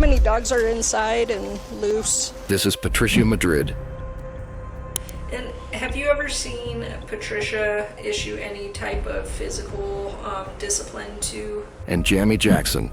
many dogs are inside and loose? This is Patricia, Madrid. And have you ever seen Patricia issue any type of physical discipline to? And Jammy Jackson,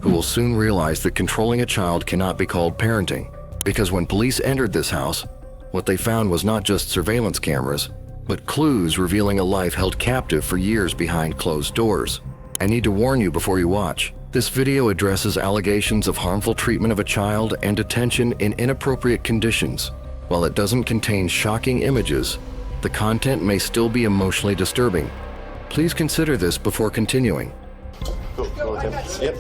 who will soon realize that controlling a child cannot be called parenting, because when police entered this house, what they found was not just surveillance cameras, but clues revealing a life held captive for years behind closed doors. I need to warn you before you watch. This video addresses allegations of harmful treatment of a child and detention in inappropriate conditions. While it doesn't contain shocking images, the content may still be emotionally disturbing. Please consider this before continuing. Yep.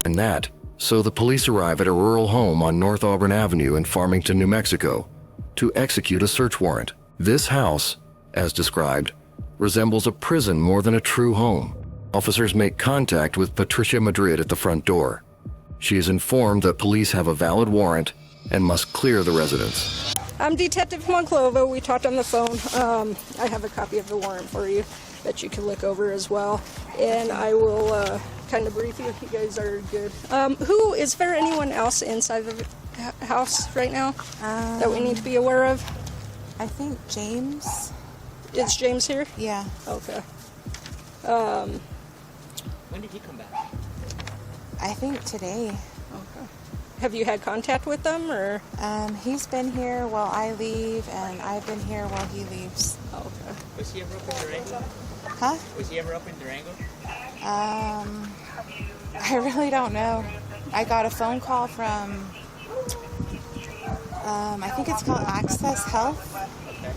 And that, so the police arrive at a rural home on North Auburn Avenue in Farmington, New Mexico, to execute a search warrant. This house, as described, resembles a prison more than a true home. Officers make contact with Patricia Madrid at the front door. She is informed that police have a valid warrant and must clear the residence. I'm Detective Monclova. We talked on the phone. I have a copy of the warrant for you that you can look over as well. And I will kind of brief you if you guys are good. Is there anyone else inside the house right now that we need to be aware of? I think James. Is James here? Yeah. Okay. When did he come back? I think today. Okay. Have you had contact with them, or? He's been here while I leave, and I've been here while he leaves. Okay. Was he ever up in Durango? Huh? Was he ever up in Durango? I really don't know. I got a phone call from, I think it's called Access Health. Okay.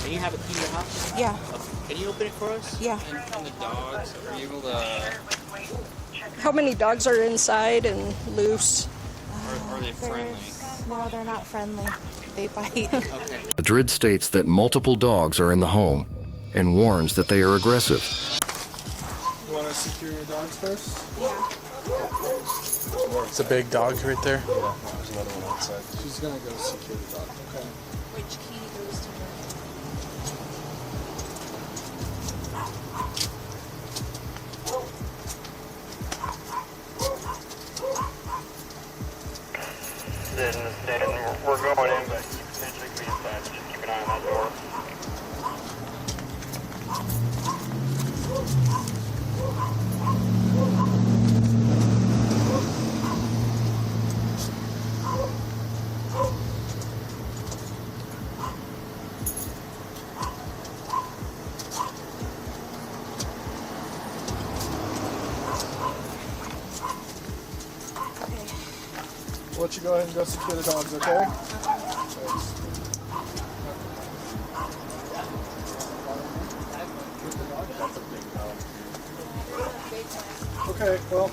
Can you have a key to your house? Yeah. Okay. Can you open it for us? Yeah. And the dogs, are you able to... How many dogs are inside and loose? Are they friendly? No, they're not friendly. They bite. Okay. Madrid states that multiple dogs are in the home and warns that they are aggressive. You want to secure your dogs first? Yeah. It's a big dog right there. Yeah, there's another one outside. She's gonna go secure the dog. Okay. Which key goes to the... Then we're going in, but you potentially could be inside. Just keep an eye on that door. We'll let you go ahead and go secure the dogs, okay? Thanks. Okay, well.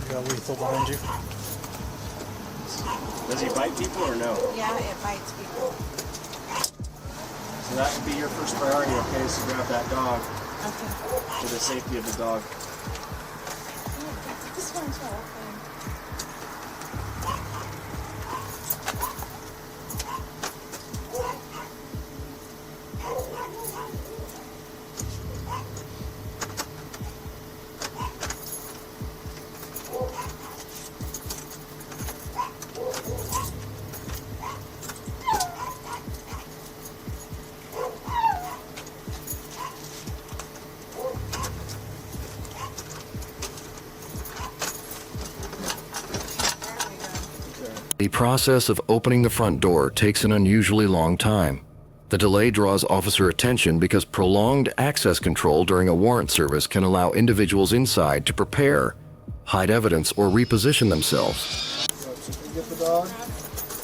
You got lethal behind you. Does he bite people or no? Yeah, it bites people. So that would be your first priority, okay, so grab that dog Okay. for the safety of the dog. This one's open. The process of opening the front door takes an unusually long time. The delay draws officer attention because prolonged access control during a warrant service can allow individuals inside to prepare, hide evidence, or reposition themselves. You get the dog?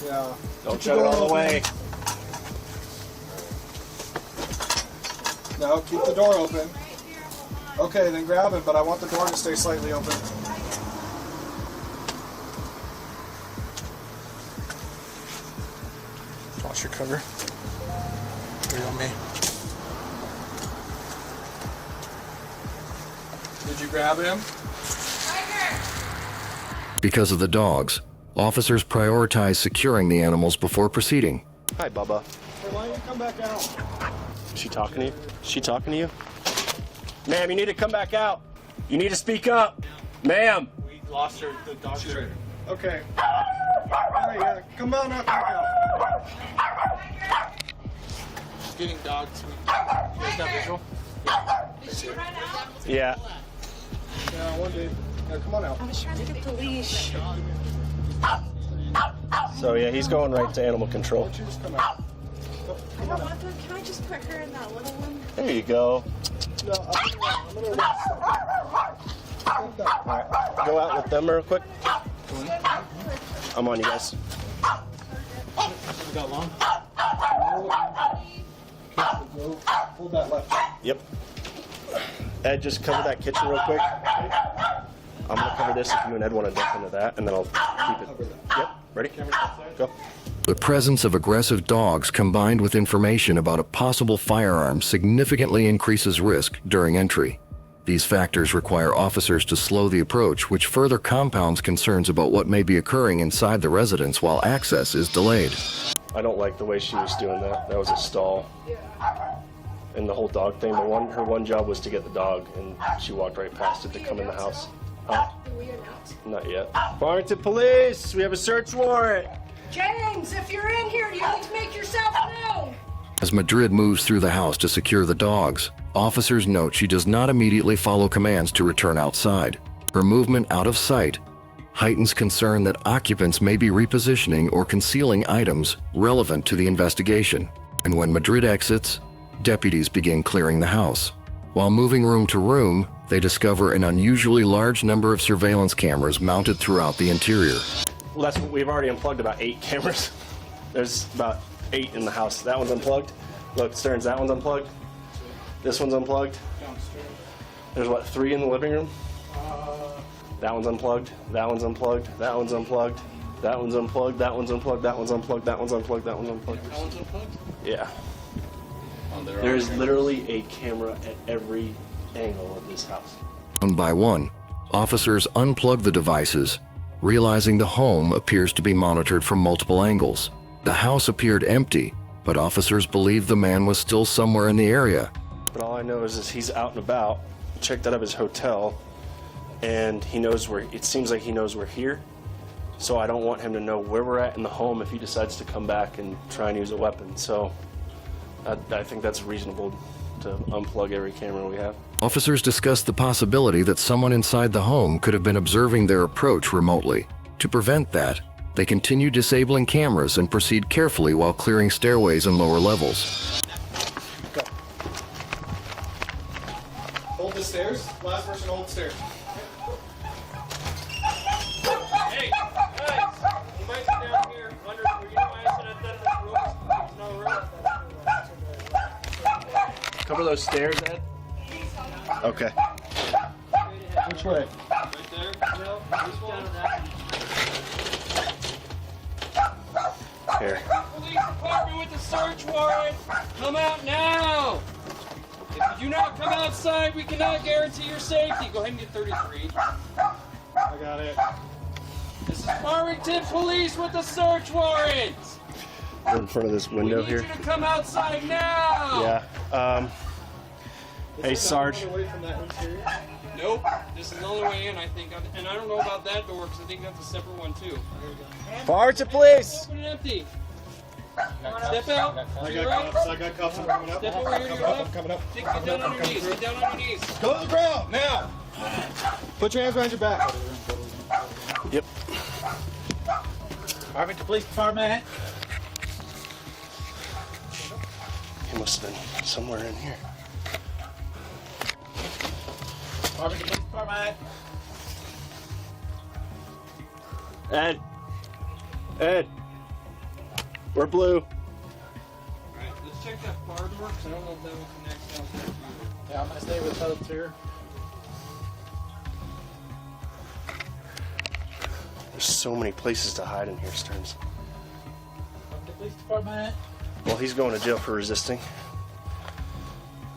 Yeah. Don't shut it all the way. No, keep the door open. Okay, then grab him, but I want the door to stay slightly open. Toss your cover. Put it on me. Did you grab him? Because of the dogs, officers prioritize securing the animals before proceeding. Hi, Bubba. why don't you come back out? Is she talking to you? Is she talking to you? Ma'am, you need to come back out. You need to speak up. Ma'am. We lost her. The dog's right. Okay. All right, yeah. Come on out, back out. She's getting dogs. Is that visual? Yeah. Yeah, one day. Yeah, come on out. I was trying to get the leash. So yeah, he's going right to animal control. I don't want to. Can I just put her in that little one? There you go. No, I'm gonna All right, go out with them real quick. I'm on you guys. We got long. hold that left. Yep. Ed, just cover that kitchen real quick. I'm gonna cover this if you and Ed want to dip into that, and then I'll keep it. Yep. Ready? Go. The presence of aggressive dogs combined with information about a possible firearm significantly increases risk during entry. These factors require officers to slow the approach, which further compounds concerns about what may be occurring inside the residence while access is delayed. I don't like the way she was doing that. That was a stall. And the whole dog thing, her one job was to get the dog, and she walked right past it to come in the house. Huh? Did we announce? Not yet. Farmington Police, we have a search warrant. James, if you're in here, you need to make yourself known. As Madrid moves through the house to secure the dogs, officers note she does not immediately follow commands to return outside. Her movement out of sight heightens concern that occupants may be repositioning or concealing items relevant to the investigation. And when Madrid exits, deputies begin clearing the house. While moving room to room, they discover an unusually large number of surveillance cameras mounted throughout the interior. Well, that's what we've already unplugged about 8 cameras. There's about 8 in the house. That one's unplugged. Look, Stearns, that one's unplugged. This one's unplugged. There's what, 3 in the living room? That one's unplugged. That one's unplugged. That one's unplugged. That one's unplugged. That one's unplugged. That one's unplugged. That one's unplugged. That one's unplugged. That one's unplugged? Yeah. There's literally a camera at every angle of this house. One by one, officers unplug the devices, realizing the home appears to be monitored from multiple angles. The house appeared empty, but officers believe the man was still somewhere in the area. But all I know is he's out and about. Checked out of his hotel, and he knows where. It seems like he knows we're here. So I don't want him to know where we're at in the home if he decides to come back and try and use a weapon. So I think that's reasonable to unplug every camera we have. Officers discuss the possibility that someone inside the home could have been observing their approach remotely. To prevent that, they continue disabling cameras and proceed carefully while clearing stairways and lower levels. Go. Hold the stairs. Last person hold the stairs. Hey, guys, you might be down here under where you might have said that there's no room. Cover those stairs, Ed. Okay. Which way? Right there. No, just down to that. Here. Police department with the search warrant. Come out now. If you do not come outside, we cannot guarantee your safety. Go ahead and get 33. I got it. This is Farmington Police with the search warrant. We're in front of this We window need here. you to come outside now. Yeah. Hey, Sarge. Away from that interior. Nope. This is the only way in, I think. And I don't know about that door because I think that's a separate one too. Farmington Police. Open it empty. Step out. I To your got right. cuffs. I got cuffs. I'm coming up. Step over here to your I'm left. coming up. Get down on your knees. Get down on your knees. Go to the ground now. Put your hands behind your back. Yep. Farmington Police Department. He must have been somewhere in here. Farmington Police Department. Ed. Ed. We're blue. Alright, let's check that bar door because I don't know if that will connect down there. Yeah, I'm gonna stay with those here. There's so many places to hide in here, Stearns. The police department. Well, he's going to jail for resisting.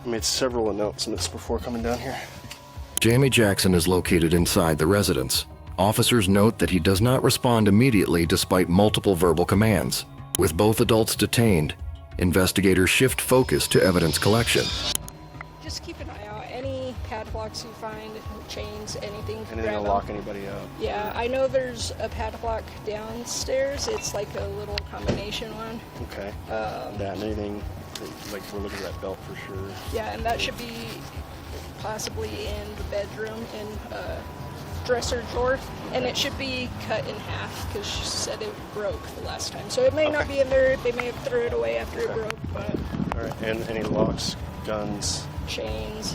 I made several announcements before coming down here. Jamie Jackson is located inside the residence. Officers note that he does not respond immediately despite multiple verbal commands. With both adults detained, Investigators shift focus to evidence collection. Just keep an eye out. Any padlocks you find, chains, anything. Anything grab to 'em. lock anybody up. Yeah, I know there's a padlock downstairs. It's like a little combination one. Okay. That and anything, like we're looking at that belt for sure. Yeah, and that should be possibly in the bedroom in a dresser drawer, and it should be cut in half because she said it broke the last time. So it may not be in there. They may have threw it away after it broke, but All right. And any locks, guns, chains.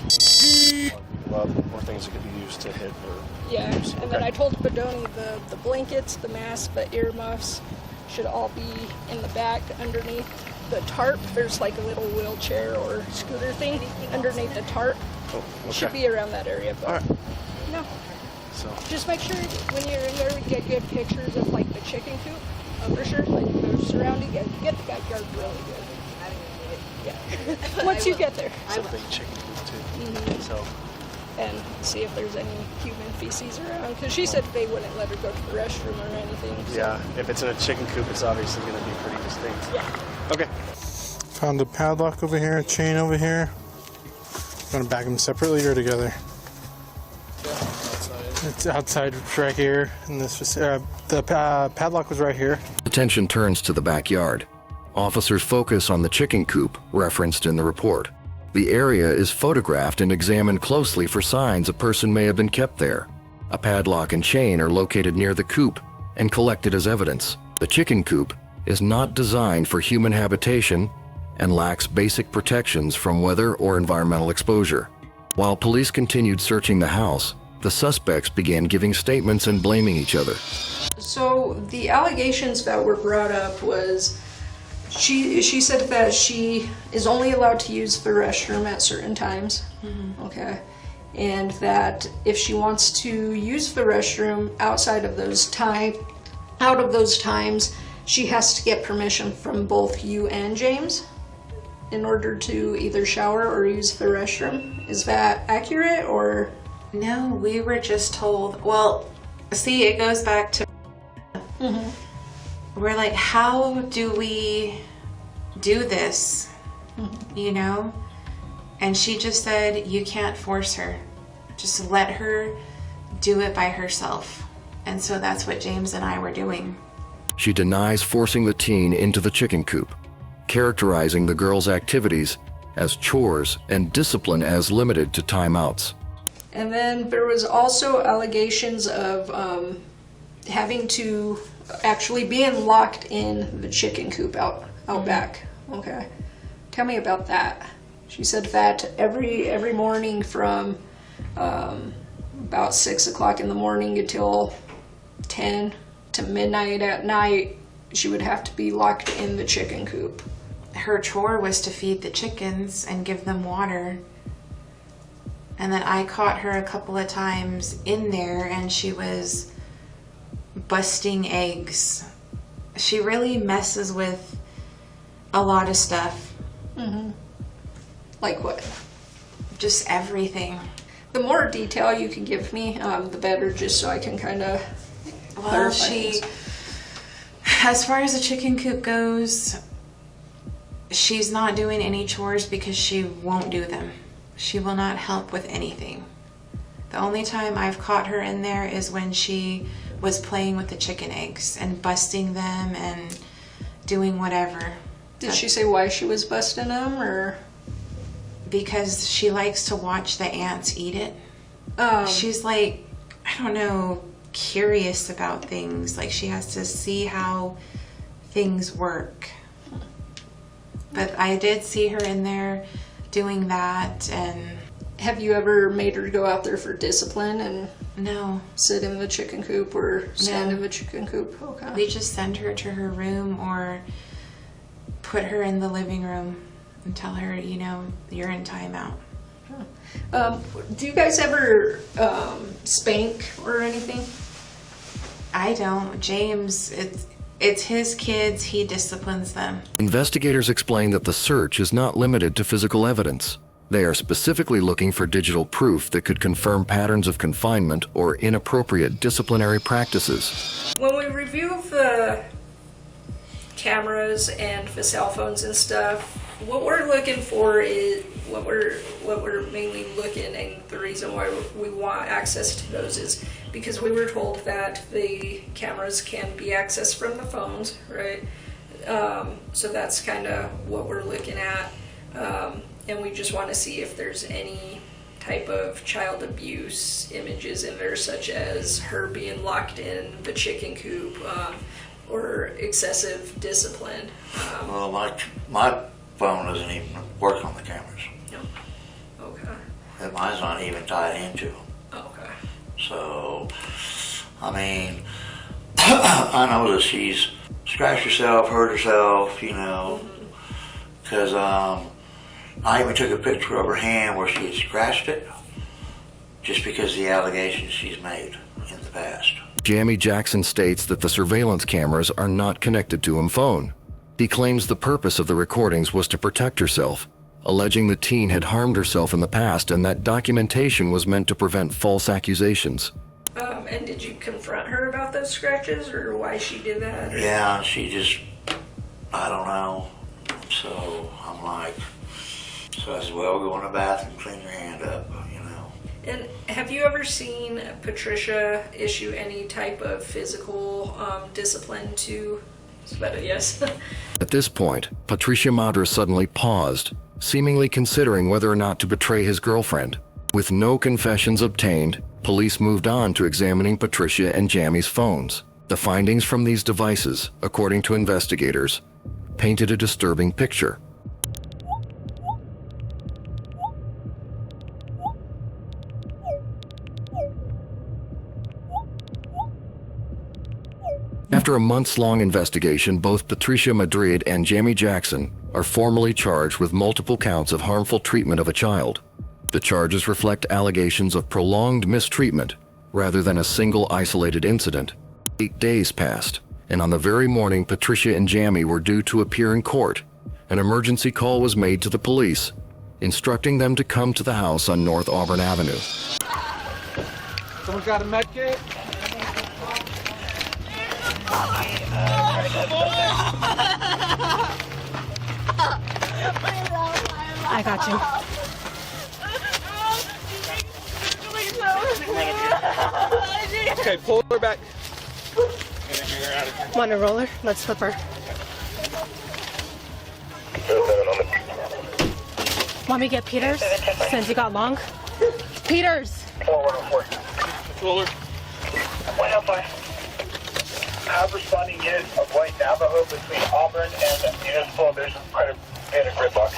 glove, or things that could be used to hit or Yeah, use. and then I told Bodoni the blankets, the mask, the earmuffs should all be in the back underneath the tarp. There's like a little wheelchair or scooter thing underneath the tarp. Oh, okay. Should be around that area, but All right. no. So Just make sure when you're in there we get good pictures of like the chicken coop, for sure. Like the surrounding, get the backyard really good. Yeah. Once you get there. it's a big chicken coop too. So And see if there's any human feces around. Because she said they wouldn't let her go to the restroom or anything. So. yeah, if it's in a chicken coop, it's obviously going to be pretty distinct. Yeah. Okay. Found a padlock over here, a chain over here. Gonna bag them separately or together? It's outside right here. In this, the padlock was right here. Attention turns to the backyard. Officers focus on the chicken coop referenced in the report. The area is photographed and examined closely for signs a person may have been kept there. A padlock and chain are located near the coop and collected as evidence. The chicken coop is not designed for human habitation and lacks basic protections from weather or environmental exposure. While police continued searching the house, the suspects began giving statements and blaming each other. So the allegations that were brought up was she said that she is only allowed to use the restroom at certain times. Okay. And that if she wants to use the restroom outside of those times, she has to get permission from both you and James in order to either shower or use the restroom. Is that accurate or? No, we were just told, well, see, it goes back to, we're like, how do we do this, you know? And she just said, you can't force her. Just let her do it by herself. And so that's what James and I were doing. She denies forcing the teen into the chicken coop, characterizing the girl's activities as chores and discipline as limited to timeouts. And then there was also allegations of having to actually being locked in the chicken coop out back. Okay, tell me about that. She said that every morning from about 6 o'clock in the morning until 10 to midnight at night, she would have to be locked in the chicken coop. Her chore was to feed the chickens and give them water. And then I caught her a couple of times in there and she was busting eggs. She really messes with a lot of stuff. Like what? Just everything. The more detail you can give me, the better, just so I can kind of Well, clarify she, things. as far as the chicken coop goes, she's not doing any chores because she won't do them. She will not help with anything. The only time I've caught her in there is when she was playing with the chicken eggs and busting them and doing whatever. Did she say why she was busting them, or? Because she likes to watch the ants eat it. She's like, I don't know, curious about things. Like she has to see how things work. But I did see her in there doing that. And Have you ever made her go out there for discipline and no, sit in the chicken coop or stand No. in the chicken coop? Okay. we just send her to her room or put her in the living room and tell her, you know, you're in timeout. Do you guys ever spank or anything? I don't. James, it's his kids. He disciplines them. Investigators explain that the search is not limited to physical evidence. They are specifically looking for digital proof that could confirm patterns of confinement or inappropriate disciplinary practices. When we review the cameras and for cell phones and stuff. What we're looking for is what we're mainly looking, and the reason why we want access to those is because we were told that the cameras can be accessed from the phones, right? So that's kind of what we're looking at, and we just want to see if there's any type of child abuse images in there, such as her being locked in the chicken coop, or excessive discipline. Well, my phone doesn't even work on the cameras. No. Okay. And mine's not even tied into them. Okay. So, I mean, I know that she's scratched herself, hurt herself, you know, because I even took a picture of her hand where she had scratched it, just because of the allegations she's made in the past. Jammy Jackson states that the surveillance cameras are not connected to his phone. He claims the purpose of the recordings was to protect herself, alleging the teen had harmed herself in the past and that documentation was meant to prevent false accusations. And did you confront her about those scratches, or why she did that? Or? Yeah, she just, I don't know. So I'm like, so I said, well, go in the bathroom, clean your hand up, you know. And have you ever seen Patricia issue any type of physical discipline to? But yes. At this point, Patricia Madrid suddenly paused, seemingly considering whether or not to betray his girlfriend. With no confessions obtained, police moved on to examining Patricia and Jammy's phones. The findings from these devices, according to investigators, painted a disturbing picture. After a months-long investigation, both Patricia Madrid and Jammy Jackson are formally charged with multiple counts of harmful treatment of a child. The charges reflect allegations of prolonged mistreatment rather than a single isolated incident. 8 days passed, and on the very morning Patricia and Jammy were due to appear in court, an emergency call was made to the police, instructing them to come to the house on North Auburn Avenue. Someone got a med kit? I got you. Okay, pull her back. Want a roller? Let's flip her. Want me to get Peters since you got long? Peters! Roller. 104. Have responding units of white Navajo between Auburn and Municipal. There's quite a bit of gridlock.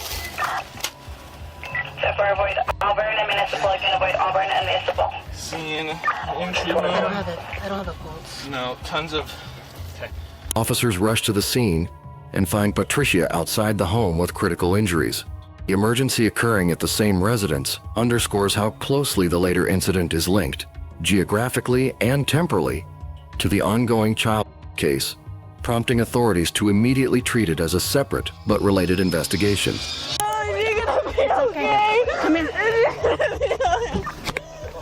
So for avoid Auburn and Municipal, again avoid Auburn and Municipal. Seeing I don't have it. I don't have a pulse. No, tons of. Officers rush to the scene and find Patricia outside the home with critical injuries. The emergency occurring at the same residence underscores how closely the later incident is linked, geographically and temporally, to the ongoing child case, prompting authorities to immediately treat it as a separate but related investigation. Oh, you're gonna be okay. Come here.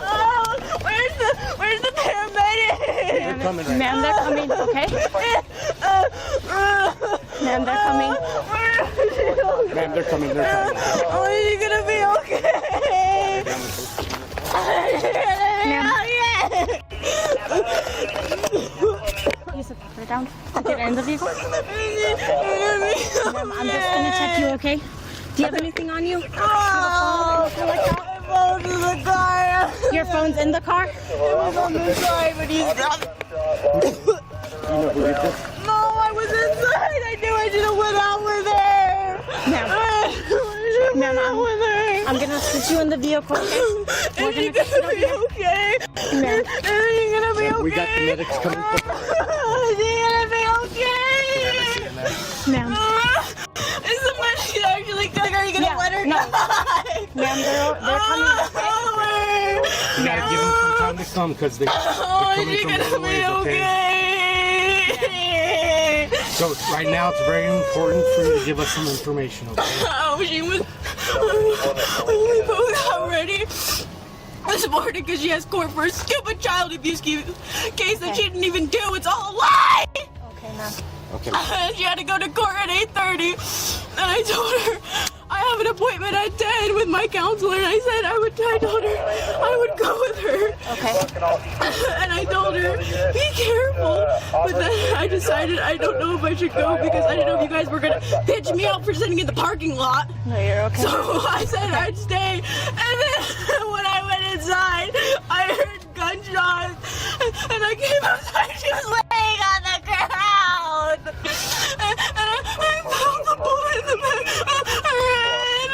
Oh, where's the paramedic? They're coming right Ma'am, they're coming, okay? Ma'am, they're coming. Ma'am, they're coming, they're coming. Oh, are you gonna be okay? You sit her down. Get her in the vehicle. Ma'am, I'm just gonna check you, okay? Do you have anything on you? Oh, my phone's in the car. Your phone's in the car? It was on the side, but he's dropped. No, I was inside. I knew I should have went out with her. Ma'am, I'm gonna put you in the vehicle, okay? Is he gonna be okay? Ma'am. Is he gonna be okay? We got the medics coming. Is he gonna be okay? Ma'am. Is the medic actually good? Are you gonna let her die? Ma'am, they're coming. We gotta give them some time to come because they're coming from other ways, okay? So right now it's very important for you to give us some information, okay? Oh, she was. We both got ready this morning because she has court for a stupid child abuse case that she didn't even do. It's all a lie. Okay, ma'am. Okay. She had to go to court at 8:30, and I told her I have an appointment at 10 with my counselor, and I told her I would go with her. Okay. And I told her, be careful. But then I decided I don't know if I should go because I didn't know if you guys were gonna pitch me out for sitting in the parking lot. No, you're okay. So I said I'd stay. And then when I went inside, I heard gunshots, and I came outside. She was laying on the ground, and I felt the bullet in the back of her head.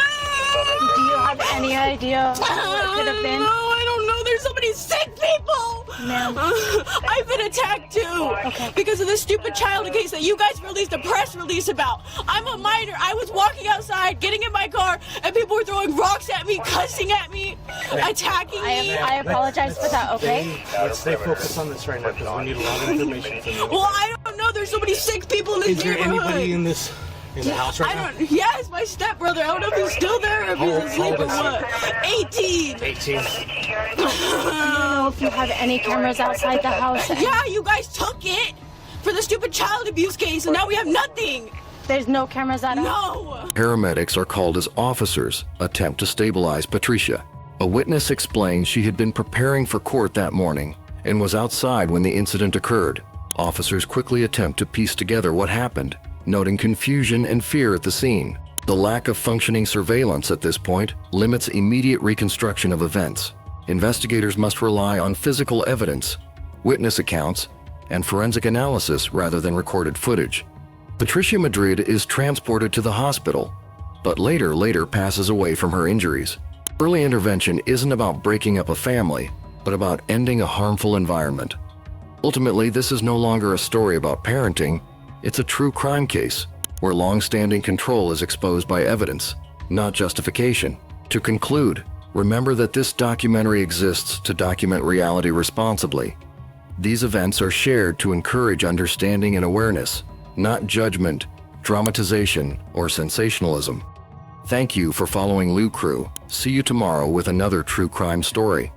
Do you have any idea who it could have been? No, I don't know. There's so many sick people. Ma'am. I've been attacked too because of this stupid child case that you guys released a press release about. I'm a minor. I was walking outside, getting in my car, and people were throwing rocks at me, cussing at me, attacking me. I apologize for that, okay? Let's stay focused on this right now because we need a lot of information from you. Well, I don't know. There's so many sick people in this Is there neighborhood. anybody in the house right now? Yes, my stepbrother. I don't know if he's still there or if he's asleep or what. 18. 18. I don't know if you have any cameras outside the house. Yeah, you guys took it for the stupid child abuse case, and now we have nothing. There's no cameras at all? No. Paramedics are called as officers attempt to stabilize Patricia. A witness explains she had been preparing for court that morning and was outside when the incident occurred. Officers quickly attempt to piece together what happened, noting confusion and fear at the scene. The lack of functioning surveillance at this point limits immediate reconstruction of events. Investigators must rely on physical evidence, witness accounts, and forensic analysis rather than recorded footage. Patricia Madrid is transported to the hospital, but later passes away from her injuries. Early intervention isn't about breaking up a family, but about ending a harmful environment. Ultimately, this is no longer a story about parenting. It's a true crime case where long-standing control is exposed by evidence, not justification. To conclude, remember that this documentary exists to document reality responsibly. These events are shared to encourage understanding and awareness, not judgment, dramatization, or sensationalism. Thank you for following Lou Crew. See you tomorrow with another true crime story.